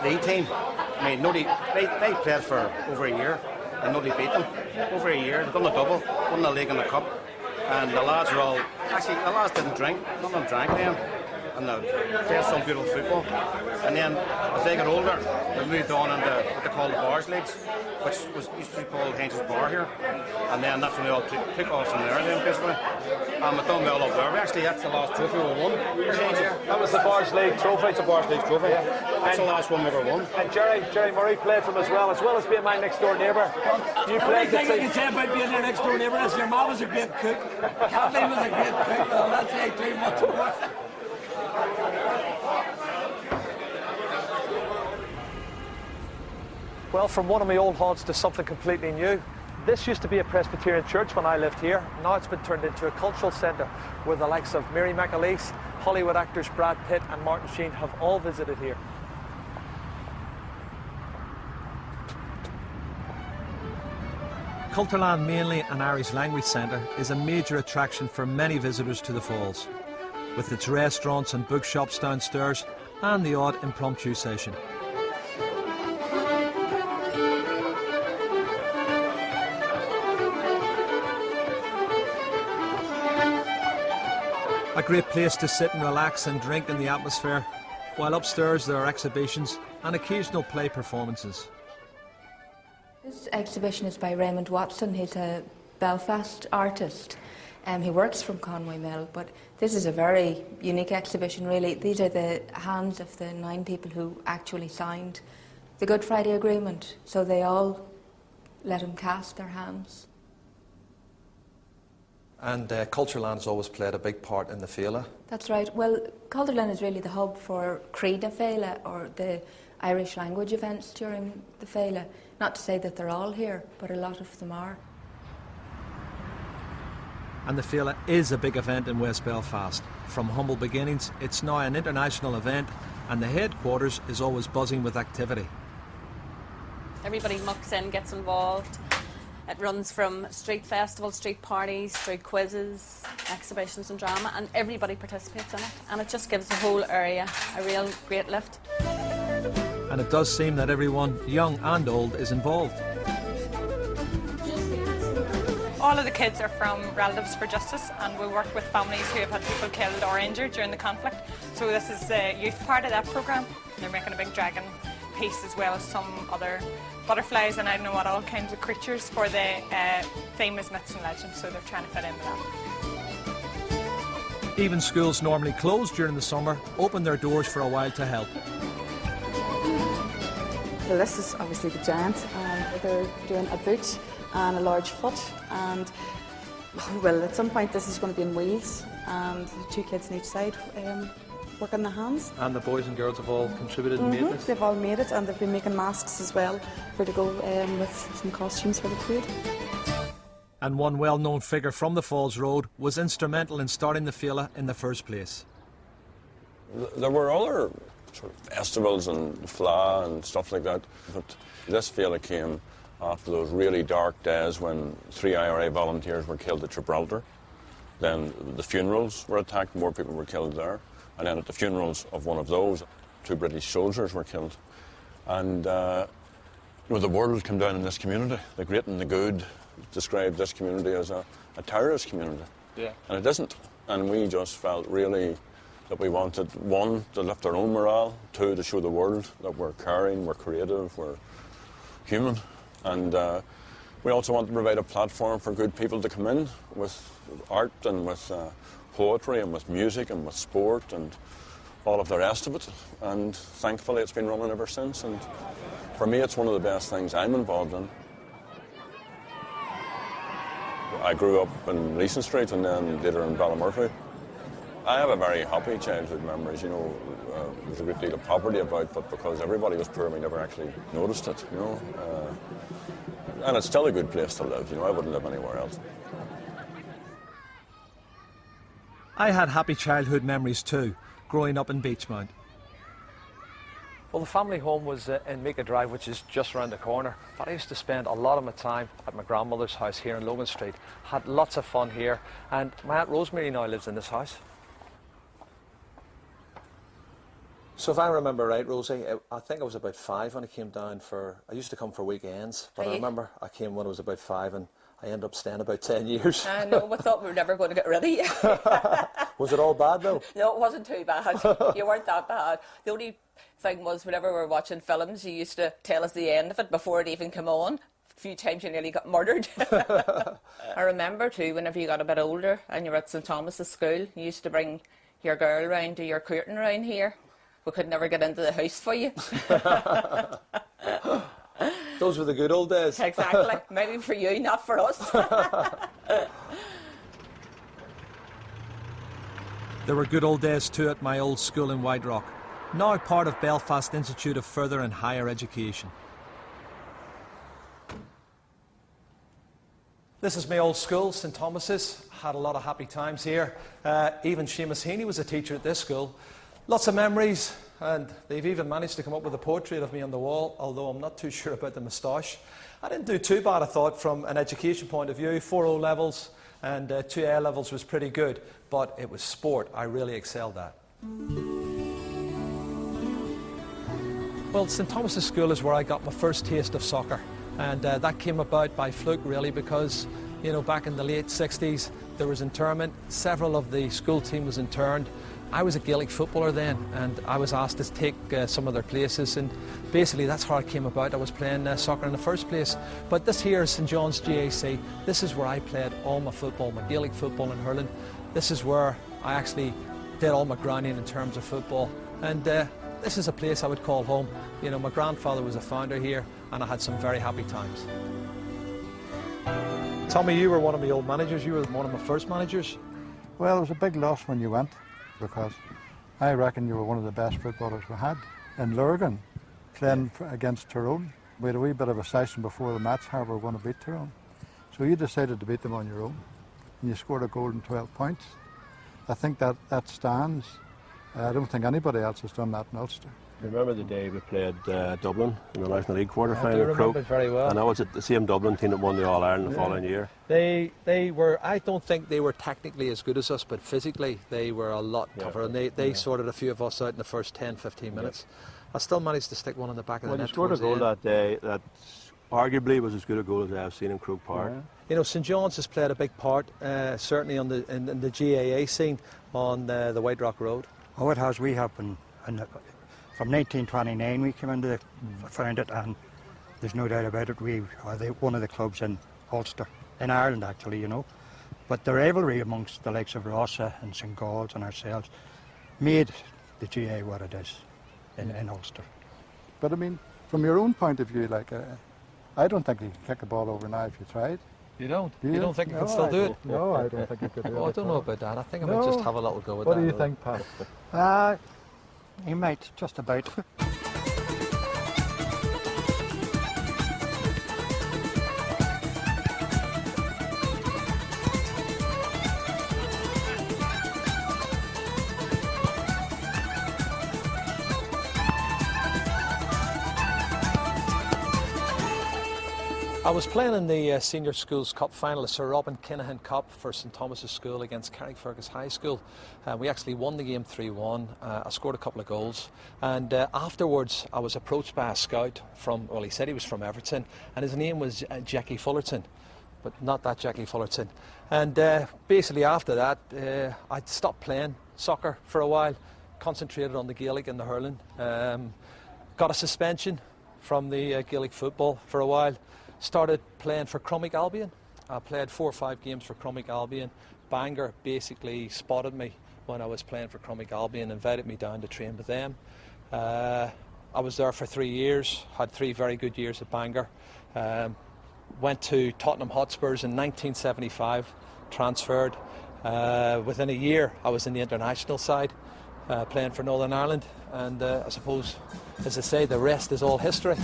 league team. I mean, nobody, they played for over a year and nobody beat them. Over a year, they've done the double, won the league and the cup. And the lads are all, actually the lads didn't drink, none of them drank then. And they played some beautiful football. And then as they got older, they moved on into what they call the bars leagues, which used to be called Heinz's Bar here. And then that's when they all took off from there then basically. We've done well up there. Actually, that's the last trophy we won. That was the Bars League trophy. It's a Bars League trophy. Yeah. That's the last one we ever won. And Jerry Murray played for him as well as being my next door neighbour. You played the thing you can say about being their next door neighbour is your mum was a great cook. Kathleen was a great cook. Well, that's like too much more. Well, from one of my old haunts to something completely new. This used to be a Presbyterian church when I lived here. Now it's been turned into a cultural centre where the likes of Mary McAleese, Hollywood actors Brad Pitt and Martin Sheen have all visited here. Culterland, mainly an Irish language centre, is a major attraction for many visitors to the Falls, with its restaurants and bookshops downstairs and the odd impromptu session. A great place to sit and relax and drink in the atmosphere, while upstairs there are exhibitions and occasional play performances. This exhibition is by Raymond Watson. He's a Belfast artist. He works from Conway Mill, but this is a very unique exhibition really. These are the hands of the 9 people who actually signed the Good Friday Agreement, so they all let him cast their hands. And Culturland has always played a big part in the Féile. That's right. Well, Culturland is really the hub for Creeda Féile, or the Irish language events during the Féile. Not to say that they're all here, but a lot of them are. And the Féile is a big event in West Belfast. From humble beginnings, it's now an international event, and the headquarters is always buzzing with activity. Everybody mucks in, gets involved. It runs from street festivals, street parties, street quizzes, exhibitions and drama, and everybody participates in it. And it just gives the whole area a real great lift. And it does seem that everyone, young and old, is involved. All of the kids are from Relatives for Justice, and we work with families who have had people killed or injured during the conflict. So this is the youth part of that programme. They're making a big dragon piece as well as some other butterflies and I don't know what all kinds of creatures for the famous myths and legends, so they're trying to fit in with that. Even schools normally closed during the summer open their doors for a while to help. Well, this is obviously the giant, and they're doing a boot and a large foot, and well, at some point this is going to be in wheels, and 2 kids on each side work on the hands. And the boys and girls have all contributed and made this? They've all made it, and they've been making masks as well for to go with some costumes for the parade. And one well-known figure from the Falls Road was instrumental in starting the Féile in the first place. There were other sort of festivals and fla and stuff like that, but this Féile came after those really dark days when 3 IRA volunteers were killed at Gibraltar. Then the funerals were attacked, more people were killed there. And then at the funerals of one of those, 2 British soldiers were killed. And the world came down in this community. The great and the good described this community as a terrorist community. Yeah. And it isn't. And we just felt really that we wanted, 1, to lift our own morale, 2, to show the world that we're caring, we're creative, we're human. And we also want to provide a platform for good people to come in with art and with poetry and with music and with sport and all of the rest of it. And thankfully it's been running ever since. And for me it's one of the best things I'm involved in. I grew up in Leeson Street and then later in Ballymurphy. I have a very happy childhood memories, you know. There's a great deal of poverty about, but because everybody was poor we never actually noticed it, you know. And it's still a good place to live, you know. I wouldn't live anywhere else. I had happy childhood memories too, growing up in Beechmount. Well, the family home was in Meeka Drive, which is just around the corner. But I used to spend a lot of my time at my grandmother's house here in Logan Street. Had lots of fun here, and my Aunt Rosemary now lives in this house. So if I remember right, Rosie, I think I was about 5 when I came down I used to come for weekends, but I remember I came when I was about 5 and I ended up staying about 10 years. I know, we thought we were never going to get rid of you. Was it all bad though? No, it wasn't too bad. You weren't that bad. The only thing was, whenever we were watching films, you used to tell us the end of it before it even came on. A few times you nearly got murdered. I remember too, whenever you got a bit older and you were at St Thomas's school, you used to bring your girl round to your curtain round here. We could never get into the house for you. Those were the good old days. Exactly. Maybe for you, not for us. There were good old days too at my old school in White Rock, now part of Belfast Institute of Further and Higher Education. This is my old school, St Thomas's. Had a lot of happy times here. Even Seamus Heaney was a teacher at this school. Lots of memories, and they've even managed to come up with a portrait of me on the wall, although I'm not too sure about the moustache. I didn't do too bad, I thought, from an education point of view. 4 O levels and 2 A levels was pretty good, but it was sport I really excelled at. Well, St Thomas's School is where I got my first taste of soccer, and that came about by fluke really, because back in the late 60s there was internment. Several of the school team was interned. I was a Gaelic footballer then, and I was asked to take some of their places, and basically that's how it came about. I was playing soccer in the first place. But this here is St John's GAC. This is where I played all my football, my Gaelic football and hurling. This is where I actually did all my grounding in terms of football. And this is a place I would call home. My grandfather was a founder here, and I had some very happy times. Tommy, you were one of my old managers. You were one of my first managers. Well, it was a big loss when you went, because I reckon you were one of the best footballers we had. In Lurgan, playing against Tyrone, we had a wee bit of a session before the match how we were going to beat Tyrone. So you decided to beat them on your own, and you scored a goal in 12 points. I think that stands. I don't think anybody else has done that in Ulster. Remember the day we played Dublin in the National League quarter-final? I do remember it very well. And I was at the same Dublin team that won the All-Ireland the following year. They were, I don't think they were technically as good as us, but physically they were a lot tougher, and they sorted a few of us out in the first 10-15 minutes. I still managed to stick one in the back of the net. You scored a goal that day that arguably was as good a goal as I've seen in Croke Park. St John's has played a big part, certainly in the GAA scene on the White Rock Road. Oh, it has. We have been... From 1929 we came into found it, and there's no doubt about it, we are one of the clubs in Ulster, in Ireland actually, But the rivalry amongst the likes of Rossa and St Gall's and ourselves made the GA what it is in Ulster. But I mean, from your own point of view, I don't think you can kick a ball over now if you tried. You don't? You don't think you can still do it? No, I don't think you could do it. Oh, I don't know about that. I think I might just have a little go with that. that. What do you think, Pat? You might, just about. I was playing in the Senior Schools Cup final, the Sir Robin Kinahan Cup for St Thomas's School against Carrickfergus High School. We actually won the game 3-1. I scored a couple of goals, and afterwards I was approached by a scout he said he was from Everton, and his name was Jackie Fullerton, but not that Jackie Fullerton. And basically after that I stopped playing soccer for a while, concentrated on the Gaelic and the hurling. Got a suspension from the Gaelic football for a while. Started playing for Crummick Albion. I played 4 or 5 games for Crummick Albion. Bangor basically spotted me when I was playing for Crummick Albion, invited me down to train with them. I was there for 3 years, had 3 very good years at Bangor. Went to Tottenham Hotspurs in 1975, transferred. Within a year I was in the international side, playing for Northern Ireland, and I suppose, as I say, the rest is all history.